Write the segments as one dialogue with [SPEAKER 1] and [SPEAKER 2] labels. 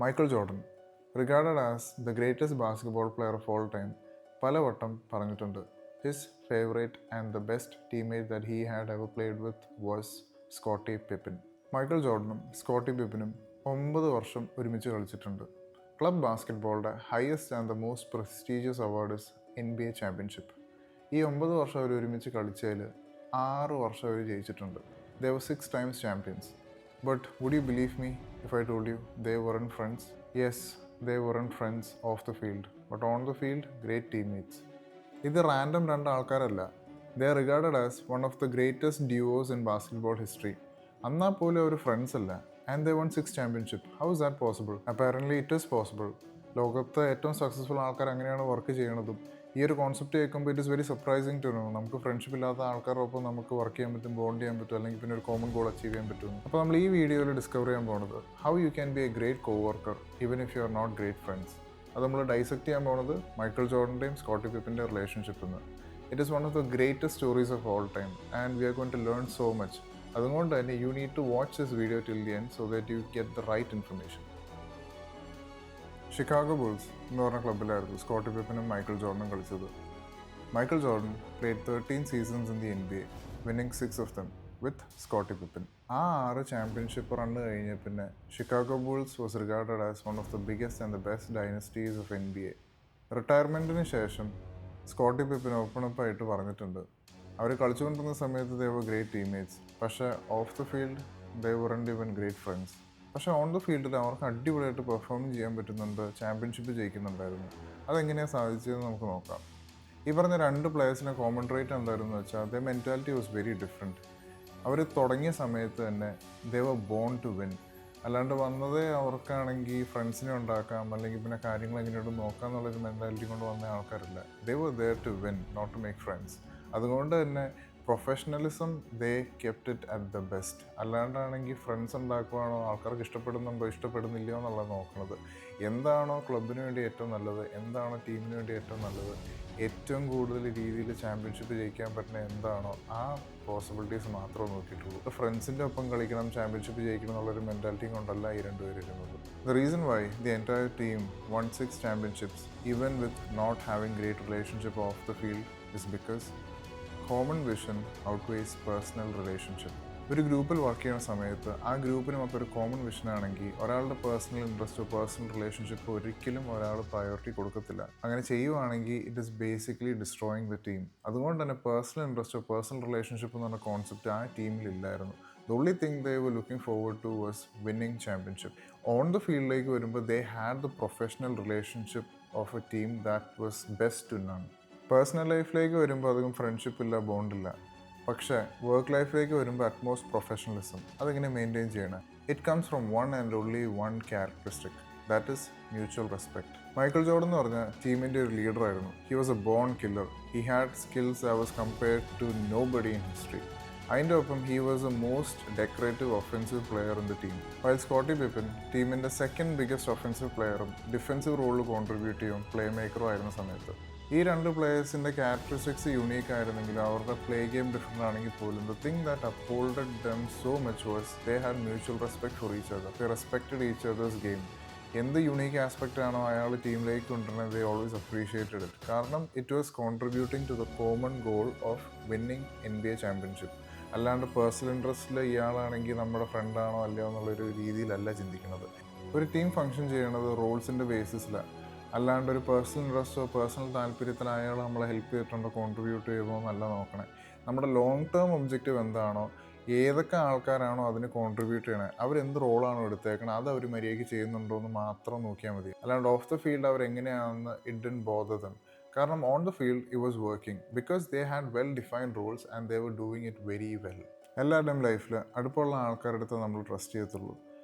[SPEAKER 1] Michael Jordan, regarded as the greatest basketball player of all time, പലവട്ടം പറഞ്ഞിട്ടുണ്ട്. His favorite and the best teammate that he had ever played with was Scottie Pippen. Michael ജോർഡനും Scottie പിപ്പിനും 9 വർഷം ഒരുമിച്ച് കളിച്ചിട്ടുണ്ട്. Club ബാസ്കറ്റ്ബോളിൻ്റെ highest and the most prestigious award is NBA championship. ഈ 9 വർഷം അവർ ഒരുമിച്ച് കളിച്ചതിൽ 6 വർഷം അവർ ജയിച്ചിട്ടുണ്ട്. They were 6 times champions. But would you believe me if I told you they weren't friends? Yes, they weren't friends off the field, but on the field, great teammates. ഇത് random രണ്ട് ആൾക്കാരല്ല. They are regarded as one of the greatest duos in basketball history. എന്നാൽ പോലും അവർ friends അല്ല. And they won 6 championship. How is that possible? Apparently it is possible. ലോകത്തെ ഏറ്റവും successful ആൾക്കാർ അങ്ങനെയാണ് വർക്ക് ചെയ്യണതും. ഈ ഒരു കോൺസെപ്റ്റ് കേൾക്കുമ്പോൾ it is very surprising to know. നമുക്ക് ഫ്രണ്ട്ഷിപ്പ് ഇല്ലാത്ത ആൾക്കാരൊപ്പം നമുക്ക് വർക്ക് ചെയ്യാൻ പറ്റും, ബോണ്ട് ചെയ്യാൻ പറ്റും, അല്ലെങ്കിൽ പിന്നെ ഒരു കോമൺ ഗോൾ അച്ചീവ് ചെയ്യാൻ പറ്റും. അപ്പോൾ നമ്മൾ ഈ വീഡിയോയിൽ ഡിസ്കവർ ചെയ്യാൻ പോകുന്നത് how you can be a great co worker even if you are not great friends. അത് നമ്മൾ ഡൈസെക്ട് ചെയ്യാൻ പോകുന്നത് മൈക്കിൾ ജോർഡൻ്റെയും സ്കോട്ടി പിപ്പിൻ്റെ റിലേഷൻഷിപ്പിൽ നിന്ന്. It is one of the greatest stories of all time and we are going to learn so much. അതുകൊണ്ട് തന്നെ you need to watch this video till the end so that you get the right information. Chicago Bulls എന്ന് പറഞ്ഞ ക്ലബ്ബിലായിരുന്നു Scottie പിപ്പിനും Michael ജോർഡനും കളിച്ചത്. Michael Jordan played 13 seasons in the NBA, winning 6 of them with Scottie Pippen. ആ 6 championship run കഴിഞ്ഞ പിന്നെ Chicago Bulls was regarded as one of the biggest and the best dynasties of NBA. റിട്ടയർമെൻറ്റിന് ശേഷം Scottie Pippen ഓപ്പണപ്പായിട്ട് പറഞ്ഞിട്ടുണ്ട്, അവർ കളിച്ചുകൊണ്ടിരുന്ന സമയത്ത് ദേ വർ ഗ്രേറ്റ് ടീംമേറ്റ്സ്, പക്ഷേ off the field they weren't even great friends. പക്ഷേ ഓൺ ദ ഫീൽഡിൽ അവർക്ക് അടിപൊളിയായിട്ട് പെർഫോം ചെയ്യാൻ പറ്റുന്നുണ്ട്, ചാമ്പ്യൻഷിപ്പ് ജയിക്കുന്നുണ്ടായിരുന്നു. അതെങ്ങനെയാണ് സാധിച്ചതെന്ന് നമുക്ക് നോക്കാം. ഈ പറഞ്ഞ 2 പ്ലേയേഴ്സിൻ്റെ കോമൺ ട്രേറ്റ് എന്തായിരുന്നു വെച്ചാൽ the mentality was very different. അവർ തുടങ്ങിയ സമയത്ത് തന്നെ they were born to win. അല്ലാണ്ട് വന്നതേ അവർക്കാണെങ്കിൽ ഫ്രണ്ട്സിനെ ഉണ്ടാക്കാം അല്ലെങ്കിൽ പിന്നെ കാര്യങ്ങൾ എങ്ങനെയോട്ട് നോക്കാം എന്നുള്ളൊരു മെൻറ്റാലിറ്റി കൊണ്ട് വന്ന ആൾക്കാരില്ല. They were there to win, not to make friends. അതുകൊണ്ട് തന്നെ professionalism they kept it at the best. അല്ലാണ്ടാണെങ്കിൽ ഫ്രണ്ട്സ് ഉണ്ടാക്കുവാണോ, ആൾക്കാർക്ക് ഇഷ്ടപ്പെടുന്നുണ്ടോ ഇഷ്ടപ്പെടുന്നില്ലയോ എന്നുള്ളത് നോക്കുന്നത്. എന്താണോ ക്ലബിന് വേണ്ടി ഏറ്റവും നല്ലത്, എന്താണോ ടീമിന് വേണ്ടി ഏറ്റവും നല്ലത്, ഏറ്റവും കൂടുതൽ രീതിയിൽ ചാമ്പ്യൻഷിപ്പ് ജയിക്കാൻ പറ്റുന്ന എന്താണോ ആ പോസിബിലിറ്റീസ് മാത്രമേ നോക്കിയിട്ടുള്ളൂ. ഇപ്പോൾ ഫ്രണ്ട്സിൻ്റെ ഒപ്പം കളിക്കണം, ചാമ്പ്യൻഷിപ്പ് ജയിക്കണം എന്നുള്ളൊരു മെൻറ്റാലിറ്റി കൊണ്ടല്ല ഈ രണ്ടുപേരും ഇരുന്നത്. The reason why the entire team won 6 championships even with not having great relationship off the field is because common vision outweighs personal relationship. ഒരു ഗ്രൂപ്പിൽ വർക്ക് ചെയ്യുന്ന സമയത്ത് ആ ഗ്രൂപ്പിന് മൊത്തം ഒരു കോമൺ വിഷൻ ആണെങ്കിൽ ഒരാളുടെ പേഴ്സണൽ ഇൻട്രസ്റ്റോ പേഴ്സണൽ റിലേഷൻഷിപ്പോ ഒരിക്കലും ഒരാൾ പ്രയോറിറ്റി കൊടുക്കത്തില്ല. അങ്ങനെ ചെയ്യുവാണെങ്കിൽ it is basically destroying the team. അതുകൊണ്ട് തന്നെ പേഴ്സണൽ ഇൻട്രസ്റ്റോ പേഴ്സണൽ റിലേഷൻഷിപ്പ് എന്ന് പറഞ്ഞ കോൺസെപ്റ്റ് ആ ടീമിൽ ഇല്ലായിരുന്നു. The only thing they were looking forward to was winning championship. On the ഫീൽഡിലേക്ക് വരുമ്പോൾ they had the professional relationship of a team that was best to none. Personal ലൈഫിലേക്ക് വരുമ്പോൾ അധികം ഫ്രണ്ട്ഷിപ്പ് ഇല്ല, ബോണ്ടില്ല. പക്ഷേ വർക്ക് ലൈഫിലേക്ക് വരുമ്പോൾ അറ്റ്മോസ്റ്റ് പ്രൊഫഷണലിസം. അതെങ്ങനെ മെയിൻറ്റെയിൻ ചെയ്യണം? It comes from one and only one characteristic, that is mutual respect. Michael Jordan എന്ന് പറഞ്ഞാൽ ടീമിൻ്റെ ഒരു ലീഡറായിരുന്നു. He was a born killer. He had skills that was compared to nobody in history. അതിൻ്റെ ഒപ്പം he was a most decorative offensive player in the team. While Scottie Pippen ടീമിൻ്റെ second biggest offensive പ്ലെയറും defensive റോളിൽ contribute ചെയ്യും പ്ലേ മേക്കറും ആയിരുന്ന സമയത്ത്. ഈ 2 പ്ലേയേഴ്സിൻ്റെ ക്യാരക്ടറിസ്റ്റിക്സ് യുണീക്ക് ആയിരുന്നെങ്കിലും അവരുടെ പ്ലേ ഗെയിം ഡിഫറെൻ്റ് ആണെങ്കിൽ പോലും the thing that upheld them so much was they had mutual respect for each other. They respected each other's game. എന്ത് യുണീക്ക് ആസ്പെക്റ്റ് ആണോ അയാൾ ടീമിലേക്ക് കൊണ്ടുവരുന്നത് ദേ ഓൾവേസ് അപ്രീഷിയേറ്റഡ് ഇറ്റ്. കാരണം it was contributing to the common goal of winning NBA championship. അല്ലാണ്ട് personal ഇൻട്രസ്റ്റിൽ ഇയാളാണെങ്കിൽ നമ്മുടെ ഫ്രണ്ടാണോ അല്ലയോ എന്നുള്ളൊരു രീതിയിലല്ല ചിന്തിക്കുന്നത്. ഒരു ടീം ഫങ്ഷൻ ചെയ്യണത് റോൾസിൻ്റെ ബേസിസിലാണ്. അല്ലാണ്ട് ഒരു പേഴ്സണൽ ഇൻട്രസ്റ്റോ പേഴ്സണൽ താല്പര്യത്തിൽ അയാൾ നമ്മളെ ഹെൽപ്പ് ചെയ്തിട്ടുണ്ടോ കോൺട്രിബ്യൂട്ട് ചെയ്തോ എന്നല്ല നോക്കണേ. നമ്മുടെ ലോങ് ടേം ഒബ്ജക്റ്റീവ് എന്താണോ, ഏതൊക്കെ ആൾക്കാരാണോ അതിന് കോൺട്രിബ്യൂട്ട് ചെയ്യണേ, അവരെന്ത് റോളാണോ എടുത്തേക്കണത് അത് അവർ മര്യാദയ്ക്ക് ചെയ്യുന്നുണ്ടോ എന്ന് മാത്രം നോക്കിയാൽ മതി. അല്ലാണ്ട് ഓഫ് ദ ഫീൽഡ് അവരെങ്ങനെയാണെന്ന് ഇറ്റ് ഡിഡ്ന്റ് ബോദർ ദം. കാരണം on the field it was working because they had well defined roles and they were doing it very well. എല്ലാവരുടെയും ലൈഫിൽ അടുപ്പമുള്ള ആൾക്കാരുടെ അടുത്ത് നമ്മൾ ട്രസ്റ്റ് ചെയ്യത്തുള്ളൂ.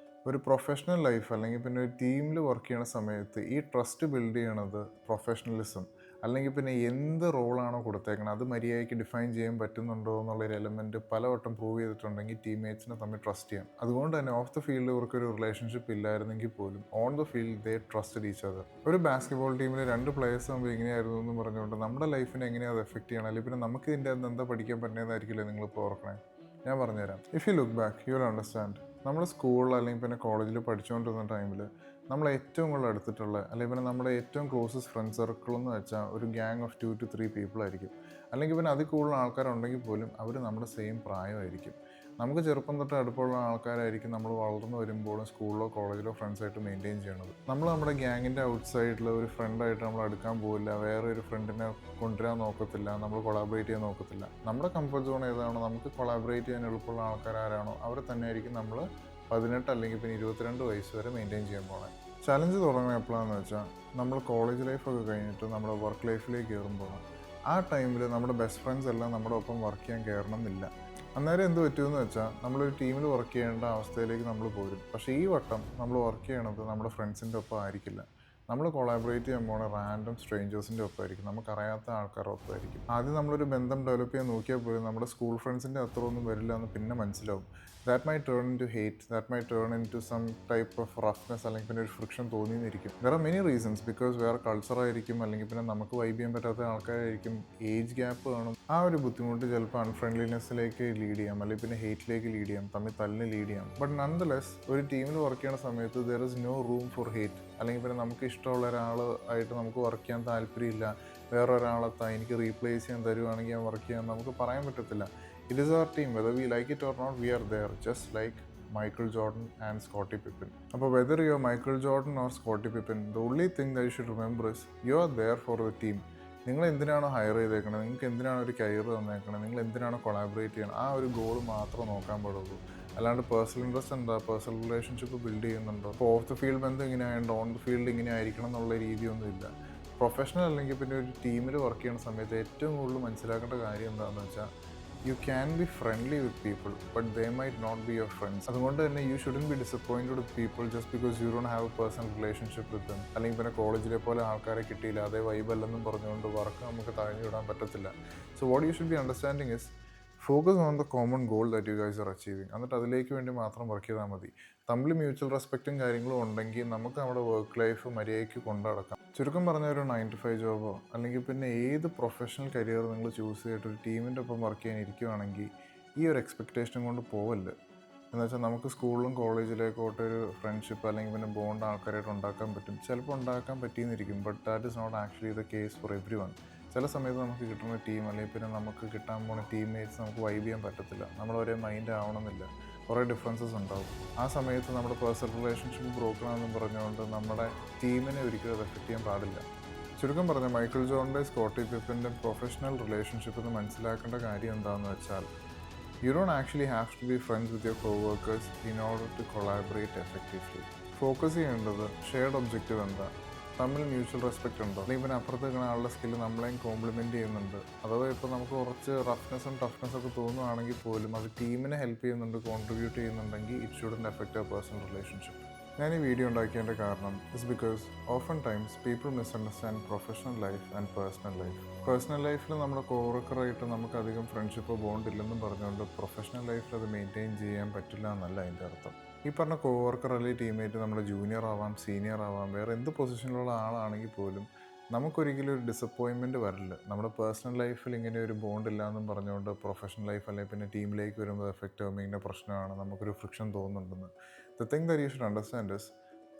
[SPEAKER 1] ഒരു പ്രൊഫഷണൽ ലൈഫ് അല്ലെങ്കിൽ പിന്നെ ഒരു ടീമിൽ വർക്ക് ചെയ്യണ സമയത്ത് ഈ ട്രസ്റ്റ് ബിൽഡ് ചെയ്യണത് പ്രൊഫഷണലിസം അല്ലെങ്കിൽ പിന്നെ എന്ത് റോളാണോ കൊടുത്തേക്കണം അത് മര്യാദയ്ക്ക് ഡിഫൈൻ ചെയ്യാൻ പറ്റുന്നുണ്ടോ എന്നുള്ളൊരു എലമെൻറ്റ് പലവട്ടം പ്രൂവ് ചെയ്തിട്ടുണ്ടെങ്കിൽ ടീംമേറ്റ്സിനെ തമ്മിൽ ട്രസ്റ്റ് ചെയ്യാം. അതുകൊണ്ട് തന്നെ ഓഫ് ദ ഫീൽഡ് ഇവർക്കൊരു റിലേഷൻഷിപ്പ് ഇല്ലായിരുന്നെങ്കിൽ പോലും on the field they trusted each other. ഒരു ബാസ്കറ്റ്ബോൾ ടീമിൽ 2 പ്ലേയേഴ്സ് ആകുമ്പോൾ ഇങ്ങനെയായിരുന്നു എന്ന് പറഞ്ഞുകൊണ്ട് നമ്മുടെ ലൈഫിനെ എങ്ങനെയാണ് അത് എഫക്റ്റ് ചെയ്യണം, അല്ലെങ്കിൽ പിന്നെ നമുക്ക് ഇതിൻ്റെ അകത്ത് എന്താ പഠിക്കാൻ പറ്റുന്നതായിരിക്കില്ലേ നിങ്ങളിപ്പോൾ ഓർക്കണേ. ഞാൻ പറഞ്ഞുതരാം. If you look back you will understand. നമ്മൾ സ്കൂളിൽ അല്ലെങ്കിൽ പിന്നെ കോളേജിൽ പഠിച്ചുകൊണ്ടിരുന്ന ടൈമിൽ നമ്മൾ ഏറ്റവും കൂടുതൽ എടുത്തിട്ടുള്ള അല്ലെങ്കിൽ പിന്നെ നമ്മുടെ ഏറ്റവും ക്ലോസസ്റ്റ് ഫ്രണ്ട് സർക്കിൾ എന്ന് വെച്ചാൽ ഒരു ഗ്യാങ് ഓഫ് 2 to 3 പീപ്പിൾ ആയിരിക്കും. അല്ലെങ്കിൽ പിന്നെ അതിൽ കൂടുതൽ ആൾക്കാരുണ്ടെങ്കിൽ പോലും അവർ നമ്മുടെ സെയിം പ്രായമായിരിക്കും. നമുക്ക് ചെറുപ്പം തൊട്ട് അടുപ്പമുള്ള ആൾക്കാരായിരിക്കും നമ്മൾ വളർന്നു വരുമ്പോഴും സ്കൂളിലോ കോളേജിലോ ഫ്രണ്ട്സായിട്ട് മെയിൻറ്റെയിൻ ചെയ്യണത്. നമ്മൾ നമ്മുടെ ഗ്യാങ്ങിൻ്റെ ഔട്ട് സൈഡിൽ ഒരു ഫ്രണ്ടായിട്ട് നമ്മൾ അടുക്കാൻ പോകില്ല, വേറെ ഒരു ഫ്രണ്ടിനെ കൊണ്ടുവരാൻ നോക്കത്തില്ല, നമ്മൾ കൊളാബറേറ്റ് ചെയ്യാൻ നോക്കത്തില്ല. നമ്മുടെ കംഫർട്ട് സോൺ ഏതാണോ, നമുക്ക് കൊളാബറേറ്റ് ചെയ്യാൻ എളുപ്പമുള്ള ആൾക്കാർ ആരാണോ അവരെ തന്നെയായിരിക്കും നമ്മൾ 18 അല്ലെങ്കിൽ പിന്നെ 22 വയസ്സ് വരെ മെയിൻറ്റെയിൻ ചെയ്യാൻ പോകണം. ചലഞ്ച് തുടങ്ങുന്നത് എപ്പോഴാണെന്ന് വെച്ചാൽ നമ്മൾ കോളേജ് ലൈഫൊക്കെ കഴിഞ്ഞിട്ട് നമ്മുടെ വർക്ക് ലൈഫിലേക്ക് കയറുമ്പോൾ ആ ടൈമിൽ നമ്മുടെ ബെസ്റ്റ് ഫ്രണ്ട്സ് എല്ലാം നമ്മുടെ ഒപ്പം വർക്ക് ചെയ്യാൻ കയറണം എന്നില്ല. അന്നേരം എന്ത് പറ്റുമെന്ന് വെച്ചാൽ നമ്മളൊരു ടീമിൽ വർക്ക് ചെയ്യേണ്ട അവസ്ഥയിലേക്ക് നമ്മൾ പോരും. പക്ഷേ ഈ വട്ടം നമ്മൾ വർക്ക് ചെയ്യണത് നമ്മുടെ ഫ്രണ്ട്സിൻ്റെ ഒപ്പം ആയിരിക്കില്ല. നമ്മൾ കൊളാബറേറ്റ് ചെയ്യാൻ പോണ റാൻഡം സ്ട്രേഞ്ചേഴ്സിൻ്റെ ഒപ്പമായിരിക്കും, നമുക്കറിയാത്ത ആൾക്കാരുടെ ഒപ്പമായിരിക്കും. ആദ്യം നമ്മളൊരു ബന്ധം ഡെവലപ്പ് ചെയ്യാൻ നോക്കിയാൽ പോലും നമ്മുടെ സ്കൂൾ ഫ്രണ്ട്സിൻ്റെ അത്ര ഒന്നും വരില്ല എന്ന് പിന്നെ മനസ്സിലാവും. That my turn in to hate, that my turn in to some type of roughness, അല്ലെങ്കിൽ പിന്നെ ഒരു ഫ്രിക്ഷൻ തോന്നിയിരിക്കും. There are many reasons. Because വേറെ കൾച്ചറായിരിക്കും, അല്ലെങ്കിൽ പിന്നെ നമുക്ക് വൈബ് ചെയ്യാൻ പറ്റാത്ത ആൾക്കാരായിരിക്കും, ഏജ് ഗ്യാപ്പ് കാണും. ആ ഒരു ബുദ്ധിമുട്ട് ചിലപ്പോൾ അൺഫ്രണ്ട്ലിനെസ്സിലേക്ക് ലീഡ് ചെയ്യാം, അല്ലെങ്കിൽ പിന്നെ ഹേറ്റിലേക്ക് ലീഡ് ചെയ്യാം, തമ്മിൽ തല്ലിന് ലീഡ് ചെയ്യാം. ബട്ട് നൺ ദ ലെസ് ഒരു ടീമിൽ വർക്ക് ചെയ്യുന്ന സമയത്ത് there is no room for hate. അല്ലെങ്കിൽ പിന്നെ നമുക്ക് ഇഷ്ടമുള്ള ഒരാളായിട്ട് നമുക്ക് വർക്ക് ചെയ്യാൻ താല്പര്യമില്ല, വേറൊരാളെ എനിക്ക് റീപ്ലേസ് ചെയ്യാൻ തരുവാണെങ്കിൽ ഞാൻ വർക്ക് ചെയ്യാൻ നമുക്ക് പറയാൻ പറ്റത്തില്ല. It is our team, whether we like it or not, we are there, just like Michael Jordan and Scottie Pippen. അപ്പോൾ whether you're Michael Jordan or Scottie Pippen, the only thing that you should remember is you are there for the team. നിങ്ങൾ എന്തിനാണോ higher ചെയ്തേക്കണത്, നിങ്ങൾക്ക് എന്തിനാണ് ഒരു career തന്നേക്കണത്, നിങ്ങൾ എന്തിനാണോ collaborate ചെയ്യണം, ആ ഒരു ഗോൾ മാത്രം നോക്കാൻ പാടുള്ളൂ. അല്ലാണ്ട് പേഴ്സണൽ ഇൻട്രസ്റ്റ് എന്താ, പേഴ്സണൽ റിലേഷൻഷിപ്പ് ബിൽഡ് ചെയ്യുന്നുണ്ടോ, ഇപ്പോൾ ഓഫ് ദ ഫീൽഡ് ബന്ധം ഇങ്ങനെയായതുകൊണ്ട് ഓൺ ദ ഫീൽഡ് ഇങ്ങനെ ആയിരിക്കണം എന്നുള്ള രീതിയൊന്നും ഇല്ല. പ്രൊഫഷണൽ അല്ലെങ്കിൽ പിന്നെ ഒരു ടീമിൽ വർക്ക് ചെയ്യുന്ന സമയത്ത് ഏറ്റവും കൂടുതൽ മനസ്സിലാക്കേണ്ട കാര്യം എന്താണെന്ന് വെച്ചാൽ you can be friendly with people, but they might not be your friends. അതുകൊണ്ട് തന്നെ you shouldn't be disappointed with people just because you don't have a personal relationship with them. അല്ലെങ്കിൽ പിന്നെ കോളേജിലെ പോലെ ആൾക്കാരെ കിട്ടിയില്ല, അതേ വൈബ് അല്ലെന്നും പറഞ്ഞുകൊണ്ട് വർക്ക് നമുക്ക് തഴഞ്ഞു വിടാൻ പറ്റത്തില്ല. So what you should be understanding is focus on the common goal that you guys are achieving. എന്നിട്ട് അതിലേക്ക് വേണ്ടി മാത്രം വർക്ക് ചെയ്താൽ മതി. തമ്മിൽ മ്യൂച്വൽ റെസ്പെക്റ്റും കാര്യങ്ങളും ഉണ്ടെങ്കിൽ നമുക്ക് നമ്മുടെ വർക്ക് ലൈഫ് മര്യാദയ്ക്ക് കൊണ്ടുനടക്കാം. ചുരുക്കം പറഞ്ഞ ഒരു 9 to 5 ജോബോ അല്ലെങ്കിൽ പിന്നെ ഏത് പ്രൊഫഷണൽ കരിയർ നിങ്ങൾ ചൂസ് ചെയ്തിട്ട് ഒരു ടീമിൻ്റെ ഒപ്പം വർക്ക് ചെയ്യാൻ ഇരിക്കുവാണെങ്കിൽ ഈ ഒരു എക്സ്പെക്റ്റേഷനും കൊണ്ട് പോവല്ല. എന്ന് വെച്ചാൽ നമുക്ക് സ്കൂളിലും കോളേജിലേക്കോട്ട് ഒരു ഫ്രണ്ട്ഷിപ്പ് അല്ലെങ്കിൽ പിന്നെ ബോണ്ട് ആൾക്കാരായിട്ട് ഉണ്ടാക്കാൻ പറ്റും, ചിലപ്പോൾ ഉണ്ടാക്കാൻ പറ്റിയെന്നിരിക്കും. But that is not actually the case for everyone. ചില സമയത്ത് നമുക്ക് കിട്ടുന്ന ടീം അല്ലെങ്കിൽ പിന്നെ നമുക്ക് കിട്ടാൻ പോകുന്ന ടീംമേറ്റ്സ് നമുക്ക് വൈബ് ചെയ്യാൻ പറ്റത്തില്ല, നമ്മൾ ഒരേ മൈൻഡ് ആവണമെന്നില്ല, കുറേ ഡിഫറൻസസ് ഉണ്ടാവും. ആ സമയത്ത് നമ്മുടെ പേഴ്സണൽ റിലേഷൻഷിപ്പ് ബ്രോക്കൺ ആണെന്ന് പറഞ്ഞുകൊണ്ട് നമ്മുടെ ടീമിനെ ഒരിക്കലും അത് എഫക്റ്റ് ചെയ്യാൻ പാടില്ല. ചുരുക്കം പറഞ്ഞാൽ മൈക്കിൾ ജോർഡൻ്റെ സ്കോട്ടി പിപ്പൻ്റെ പ്രൊഫഷണൽ റിലേഷൻഷിപ്പ് എന്ന് മനസ്സിലാക്കേണ്ട കാര്യം എന്താണെന്ന് വെച്ചാൽ you don't actually have to be friends with your co-workers in order to collaborate effectively. Focus ചെയ്യേണ്ടത് ഷെയർഡ് ഒബ്ജക്റ്റീവ് എന്താ, തമ്മിൽ മ്യൂച്വൽ റെസ്പെക്റ്റ് ഉണ്ടോ, അല്ലെങ്കിൽ പിന്നെ അപ്പുറത്ത് നിൽക്കുന്ന ആളുടെ സ്കില്ല് നമ്മളെയും കോംപ്ലിമെൻറ്റ് ചെയ്യുന്നുണ്ട്. അഥവാ ഇപ്പോൾ നമുക്ക് കുറച്ച് റഫ്നെസ്സും ടഫ്നെസ്സും ഒക്കെ തോന്നുകയാണെങ്കിൽ പോലും അത് ടീമിനെ ഹെൽപ്പ് ചെയ്യുന്നുണ്ട്, കോൺട്രിബ്യൂട്ട് ചെയ്യുന്നുണ്ടെങ്കിൽ it shouldn't effect our personal relationship. ഞാൻ ഈ വീഡിയോ ഉണ്ടാക്കിയതിൻ്റെ കാരണം is because often times people misunderstand professional life and personal life. Personal ലൈഫിൽ നമ്മുടെ കോവർക്കറായിട്ട് നമുക്ക് അധികം ഫ്രണ്ട്ഷിപ്പോ ബോണ്ട് ഇല്ലെന്നും പറഞ്ഞുകൊണ്ട് പ്രൊഫഷണൽ ലൈഫിൽ അത് മെയിൻറ്റെയിൻ ചെയ്യാൻ പറ്റില്ല എന്നല്ല അതിൻ്റെ അർത്ഥം. ഈ പറഞ്ഞ കോവർക്കർ അല്ലെങ്കിൽ ടീമേറ്റ് നമ്മുടെ ജൂനിയർ ആവാം, സീനിയർ ആവാം, വേറെ എന്ത് പൊസിഷനിലുള്ള ആളാണെങ്കിൽ പോലും നമുക്കൊരിക്കലും ഒരു ഡിസപ്പോയിൻമെൻറ്റ് വരില്ല. നമ്മുടെ പേഴ്സണൽ ലൈഫിൽ ഇങ്ങനെ ഒരു ബോണ്ട് ഇല്ല എന്നും പറഞ്ഞുകൊണ്ട് പ്രൊഫഷണൽ ലൈഫ് അല്ലെങ്കിൽ പിന്നെ ടീമിലേക്ക് വരുമ്പോൾ എഫക്റ്റ് ആകുമ്പോൾ ഇങ്ങനെ പ്രശ്നമാണ്, നമുക്കൊരു ഫ്രിക്ഷൻ തോന്നുന്നുണ്ടെന്ന്. The thing that you should understand is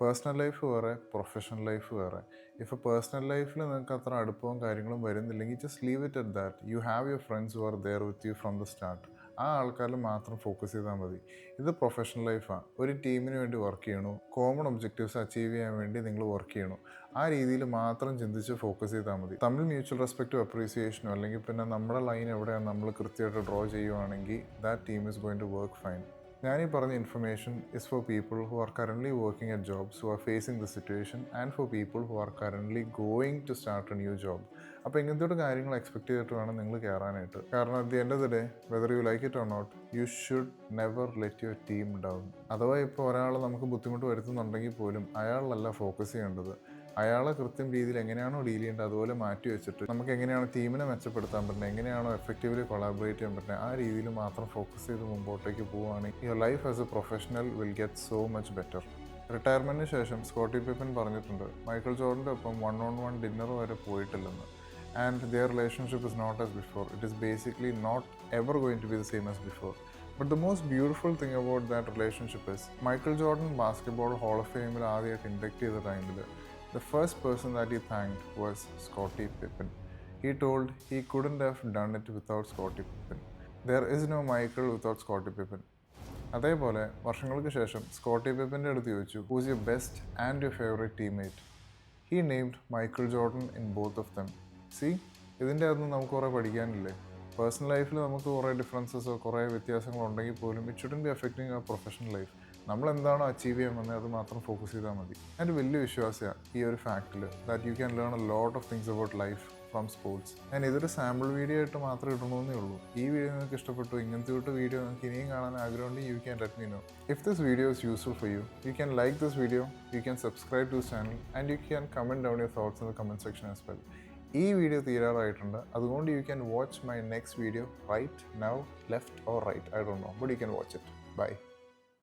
[SPEAKER 1] personal life വേറെ, പ്രൊഫഷണൽ ലൈഫ് വേറെ. ഇപ്പോൾ പേഴ്സണൽ ലൈഫിൽ നിങ്ങൾക്ക് അത്ര അടുപ്പവും കാര്യങ്ങളും വരുന്നില്ലെങ്കിൽ just leave it at that. You have your friends who are there with you from the start. ആ ആൾക്കാരിൽ മാത്രം ഫോക്കസ് ചെയ്താൽ മതി. ഇത് പ്രൊഫഷണൽ ലൈഫാണ്. ഒരു ടീമിന് വേണ്ടി വർക്ക് ചെയ്യണു, കോമൺ ഒബ്ജക്റ്റീവ്സ് അച്ചീവ് ചെയ്യാൻ വേണ്ടി നിങ്ങൾ വർക്ക് ചെയ്യണു. ആ രീതിയിൽ മാത്രം ചിന്തിച്ച് ഫോക്കസ് ചെയ്താൽ മതി. തമ്മിൽ മ്യൂച്വൽ റെസ്പെക്റ്റും അപ്രീസിയേഷനും അല്ലെങ്കിൽ പിന്നെ നമ്മുടെ ലൈൻ എവിടെയാണ് നമ്മൾ കൃത്യമായിട്ട് ഡ്രോ ചെയ്യുവാണെങ്കിൽ that team is going to work fine. ഞാനീ പറഞ്ഞ information is for people who are currently working at jobs who are facing the situation and for people who are currently going to start a new job. അപ്പോൾ ഇങ്ങനത്തെ ഒരു കാര്യങ്ങൾ expect ചെയ്തിട്ട് വേണം നിങ്ങൾ കയറാനായിട്ട്. കാരണം at the end of the day whether you like it or not you should never let your team down. അഥവാ ഇപ്പോൾ ഒരാൾ നമുക്ക് ബുദ്ധിമുട്ട് വരുത്തുന്നുണ്ടെങ്കിൽ പോലും അയാളിലല്ല ഫോക്കസ് ചെയ്യേണ്ടത്. അയാളെ കൃത്യം രീതിയിൽ എങ്ങനെയാണോ ഡീൽ ചെയ്യേണ്ടത് അതുപോലെ മാറ്റി വെച്ചിട്ട് നമുക്ക് എങ്ങനെയാണോ ടീമിനെ മെച്ചപ്പെടുത്താൻ പറ്റുന്നത്, എങ്ങനെയാണോ എഫക്റ്റീവ്ലി കൊളാബറേറ്റ് ചെയ്യാൻ പറ്റുന്നത്, ആ രീതിയിൽ മാത്രം ഫോക്കസ് ചെയ്ത് മുമ്പോട്ടേക്ക് പോവുകയാണെങ്കിൽ your life as a professional will get so much better. റിട്ടയർമെൻറ്റിന് ശേഷം സ്കോട്ടി പിപ്പൻ പറഞ്ഞിട്ടുണ്ട് മൈക്കിൾ ജോർഡൻ്റെ ഒപ്പം 1-on-1 ഡിന്നർ വരെ പോയിട്ടില്ലെന്ന്. And their relationship is not as before. It is basically not ever going to be the same as before. But the most beautiful thing about that relationship is Michael Jordan Basketball Hall of Fame ആദ്യമായിട്ട് induct ചെയ്ത ടൈമിൽ the first person that he thanked was Scottie Pippen. He told he couldn't have done it without Scottie Pippen. There is no Michael without Scottie Pippen. അതേപോലെ വർഷങ്ങൾക്ക് ശേഷം Scottie പിപ്പിൻ്റെ അടുത്ത് ചോദിച്ചു whose your best and your favourite teammate. He named Michael Jordan in both of them. C, ഇതിൻ്റെ അകത്ത് നമുക്ക് കുറേ പഠിക്കാനില്ലേ. Personal ലൈഫിൽ നമുക്ക് കുറേ ഡിഫറൻസസോ കുറേ വ്യത്യാസങ്ങളുണ്ടെങ്കിൽ പോലും it shouldn't be affecting our professional life. നമ്മൾ എന്താണോ അച്ചീവ് ചെയ്യാൻ വന്നത് അത് മാത്രം ഫോക്കസ് ചെയ്താൽ മതി. എൻ്റെ വലിയ വിശ്വാസമാണ് ഈ ഒരു ഫാക്റ്റിൽ that you can learn a lot of things about life from sports. ഞാൻ ഇതൊരു സാമ്പിൾ വീഡിയോ ആയിട്ട് മാത്രമേ ഇടണമെന്നേ ഉള്ളൂ. ഈ വീഡിയോ നിങ്ങൾക്ക് ഇഷ്ടപ്പെട്ടു, ഇങ്ങനത്തെ ഒരു വീഡിയോ നിങ്ങൾക്ക് ഇനിയും കാണാൻ ആഗ്രഹമുണ്ടെങ്കിൽ you can let me know. If this video is useful for you can like this video, you can subscribe to this channel and you can comment down your thoughts in the comment section as well. ഈ video തീരാറായിട്ടുണ്ട്, അതുകൊണ്ട് you can watch my next video right now, left or right I don't know, but you can watch it. By.